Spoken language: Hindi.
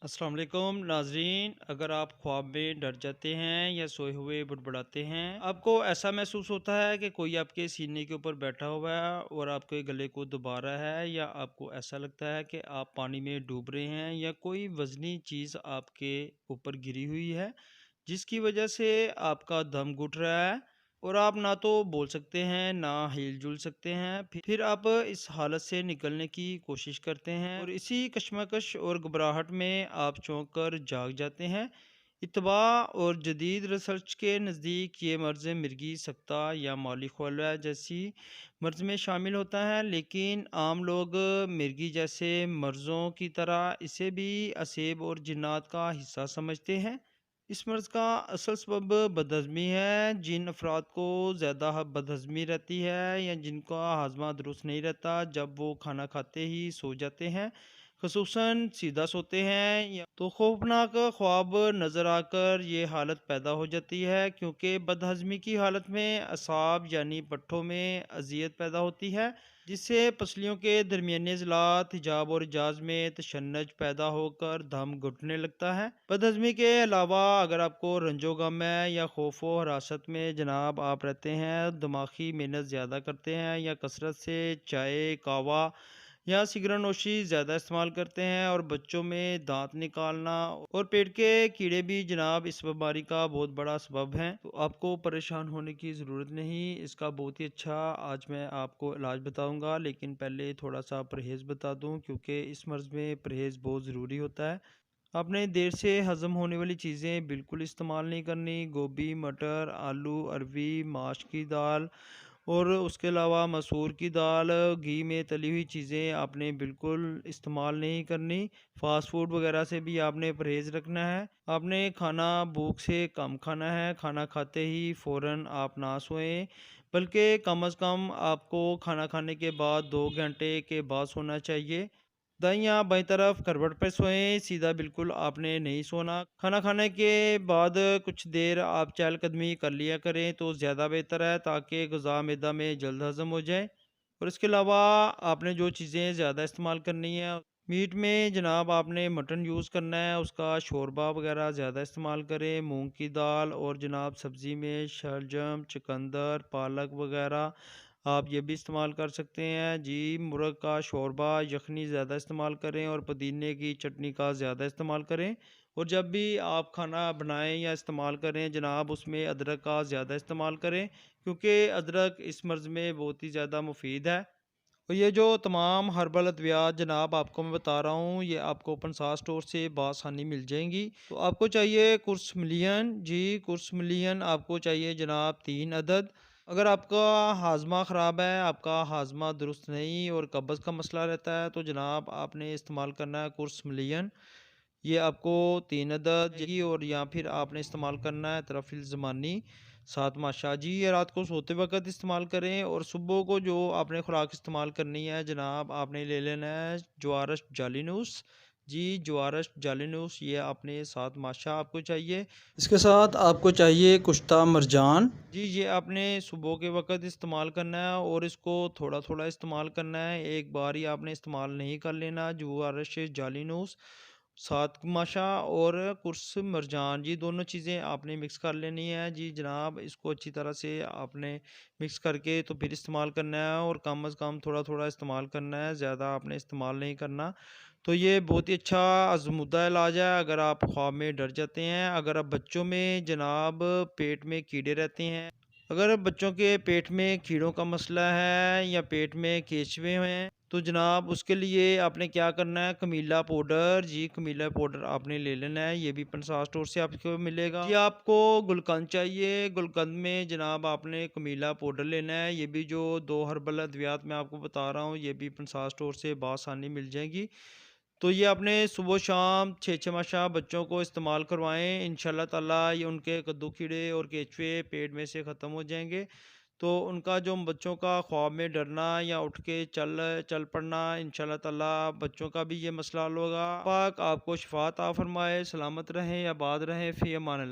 अस्सलाम वालेकुम नाजरीन। अगर आप ख्वाब में डर जाते हैं या सोए हुए बुड़बुड़ाते हैं, आपको ऐसा महसूस होता है कि कोई आपके सीने के ऊपर बैठा हुआ है और आपके गले को दबा रहा है, या आपको ऐसा लगता है कि आप पानी में डूब रहे हैं या कोई वजनी चीज़ आपके ऊपर गिरी हुई है जिसकी वजह से आपका दम घुट रहा है और आप ना तो बोल सकते हैं ना हिल जुल सकते हैं। फिर आप इस हालत से निकलने की कोशिश करते हैं और इसी कश्मकश और घबराहट में आप चौंक कर जाग जाते हैं। इतबा और जदीद रिसर्च के नज़दीक ये मर्ज़ मिर्गी सक्ता या मौली खलवा जैसी मर्ज़ में शामिल होता है, लेकिन आम लोग मिर्गी जैसे मर्ज़ों की तरह इसे भी असेब और जिन्नात का हिस्सा समझते हैं। इस मर्ज़ का असल सबब बदहज़मी है। जिन अफराद को ज़्यादा बदहज़मी रहती है या जिनका हाजमा दुरुस्त नहीं रहता, जब वो खाना खाते ही सो जाते हैं, खसूसन सीधा सोते हैं, या तो खौफनाक ख्वाब नज़र आकर ये हालत पैदा हो जाती है, क्योंकि बदहज़मी की हालत में असाब यानी पट्ठों में अजियत पैदा होती है, जिससे पसलियों के दरमियाने ज़िलात हिजाब और इजाज में तशन्नुज पैदा होकर दम घुटने लगता है। बदहज़मी के अलावा अगर आपको रंजो गम है या खौफ व हरासत में जनाब आप रहते हैं, दिमागी मेहनत ज़्यादा करते हैं या कसरत से चाय कहवा या सिगरेट नोशी ज़्यादा इस्तेमाल करते हैं, और बच्चों में दांत निकालना और पेट के कीड़े भी जनाब इस बीमारी का बहुत बड़ा सबब हैं, तो आपको परेशान होने की ज़रूरत नहीं। इसका बहुत ही अच्छा आज मैं आपको इलाज बताऊंगा, लेकिन पहले थोड़ा सा परहेज़ बता दूं, क्योंकि इस मर्ज़ में परहेज़ बहुत ज़रूरी होता है। आपने देर से हज़म होने वाली चीज़ें बिल्कुल इस्तेमाल नहीं करनी। गोभी, मटर, आलू, अरवी, माश की दाल और उसके अलावा मसूर की दाल, घी में तली हुई चीज़ें आपने बिल्कुल इस्तेमाल नहीं करनी। फ़ास्ट फूड वगैरह से भी आपने परहेज़ रखना है। आपने खाना भूख से कम खाना है। खाना खाते ही फ़ौरन आप ना सोएं, बल्कि कम अज़ कम आपको खाना खाने के बाद 2 घंटे के बाद सोना चाहिए। दाईं या बाईं तरफ करवट पर सोएं, सीधा बिल्कुल आपने नहीं सोना। खाना खाने के बाद कुछ देर आप चहलकदमी कर लिया करें तो ज़्यादा बेहतर है, ताकि ग़िज़ा मैदा में जल्द हज़म हो जाए। और इसके अलावा आपने जो चीज़ें ज़्यादा इस्तेमाल करनी है, मीट में जनाब आपने मटन यूज़ करना है, उसका शोरबा वगैरह ज़्यादा इस्तेमाल करें। मूंग की दाल और जनाब सब्ज़ी में शलजम, चुकंदर, पालक वगैरह आप ये भी इस्तेमाल कर सकते हैं जी। मुर्ग का शोरबा, यखनी ज़्यादा इस्तेमाल करें और पुदीने की चटनी का ज़्यादा इस्तेमाल करें। और जब भी आप खाना बनाएं या इस्तेमाल करें जनाब, उसमें अदरक का ज़्यादा इस्तेमाल करें, क्योंकि अदरक इस मर्ज़ में बहुत ही ज़्यादा मुफीद है। और ये जो तमाम हर्बल अद्वियात जनाब आपको मैं बता रहा हूँ, ये आपको पंसार स्टोर से बआसानी मिल जाएंगी। तो आपको चाहिए कुर्स मिलियन जी। कुर्स मिलियन आपको चाहिए जनाब 3 अदद। अगर आपका हाजमा ख़राब है, आपका हाजमा दुरुस्त नहीं और कब्ज़ का मसला रहता है, तो जनाब आपने इस्तेमाल करना है कुर्स मिलियन। ये आपको 3 अदद जी, और या फिर आपने इस्तेमाल करना है तरफिल ज़मानी 7 माशा जी। ये रात को सोते वक्त इस्तेमाल करें, और सुबह को जो आपने खुराक इस्तेमाल करनी है जनाब, आपने ले लेना है जवारश जालिनूस जी। जवारश जालिनूस ये आपने 7 माशा आपको चाहिए। इसके साथ आपको चाहिए कुश्ता मरजान जी। ये आपने सुबह के वक्त इस्तेमाल करना है और इसको थोड़ा थोड़ा इस्तेमाल करना है, एक बार ही आपने इस्तेमाल नहीं कर लेना। जवारश जालिनूस 7 माशा और कुर्स मरजान जी, दोनों चीज़ें आपने मिक्स कर लेनी है जी जनाब। इसको अच्छी तरह से आपने मिक्स करके तो फिर इस्तेमाल करना है, और कम अज़ कम थोड़ा थोड़ा इस्तेमाल करना है, ज़्यादा आपने इस्तेमाल नहीं करना। तो ये बहुत ही अच्छा आज़मूदा इलाज है अगर आप ख्वाब में डर जाते हैं। अगर आप बच्चों में जनाब पेट में कीड़े रहते हैं, अगर बच्चों के पेट में कीड़ों का मसला है या पेट में केचुए हैं, तो जनाब उसके लिए आपने क्या करना है, कमीला पाउडर जी। कमीला पाउडर आपने ले लेना है, ये भी पंसार स्टोर से आपको मिलेगा जी। आपको गुलकंद चाहिए। गुलकंद में जनाब आपने कमीला पाउडर लेना है। ये भी जो 2 हर्बल अद्वियात मैं आपको बता रहा हूँ, ये भी पंसार स्टोर से बआसानी मिल जाएगी। तो ये आपने सुबह शाम 6 माशा बच्चों को इस्तेमाल करवाएं, इंशाल्लाह ताला ये उनके कद्दू कीड़े और केचुए पेट में से ख़त्म हो जाएंगे। तो उनका जो बच्चों का ख्वाब में डरना या उठ के चल चल पड़ना, इंशाल्लाह ताला बच्चों का भी ये मसला हल होगा। पाक आपको शिफा अता फरमाए। सलामत रहें, आबाद रहें, फ़ी अमान अल्लाह।